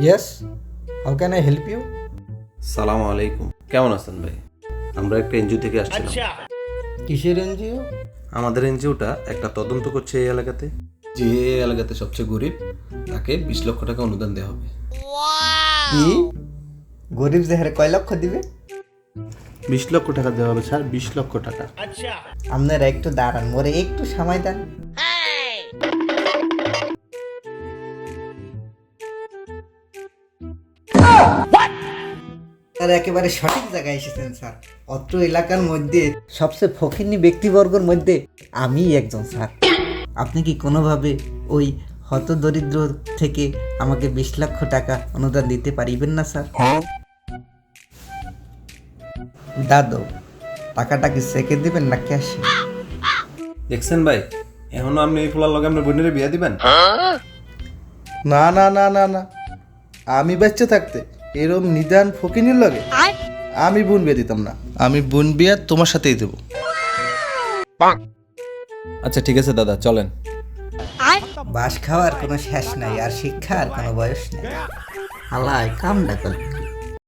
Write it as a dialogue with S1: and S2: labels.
S1: Yes, how can I help you?
S2: সালাম আলাইকুম, কেমন আছেন ভাই? আমরা একটা এনজিও থেকে আসছিলাম।
S1: কিসের এনজিও?
S2: আমাদের এনজিওটা একটা তদন্ত করছে এই এলাকাতে, যে এই এলাকাতে সবচেয়ে গরিব তাকে 20 লক্ষ টাকা অনুদান দেওয়া হবে।
S1: কি? গরিব জেহারে কয় লক্ষ দিবে?
S3: 20 লক্ষ টাকা দেওয়া হবে স্যার, 20 লক্ষ টাকা।
S1: আপনারা একটু দাঁড়ান, মোরে একটু সময় দেন। স্যার একেবারে সঠিক জায়গায় এসেছেন স্যার। অত্র এলাকার মধ্যে সবচেয়ে ফকিন্নি ব্যক্তিবর্গের মধ্যে আমি একজন স্যার। আপনি কি কোনোভাবে ওই হতদরিদ্র থেকে আমাকে 20 লক্ষ টাকা অনুদান দিতে পারিবেন না স্যার? দাদু, টাকাটা কি চেকে দিবেন না ক্যাশে?
S2: দেখছেন ভাই, এখনো আপনি এই ফুলার লগে আপনার বোনের বিয়া দিবেন?
S3: না না না না না, আমি বাচ্চা থাকতে এরম নিদান ফকিনির লাগে আমি বোন বিয়ে দিতাম না। আমি বোন বিয়া তোমার সাথেই দেবো।
S2: আচ্ছা ঠিক আছে দাদা, চলেন।
S1: বাস খাওয়ার কোনো শেষ নাই, আর শিক্ষার কোনো বয়স নেই। হালায় কামটা করে।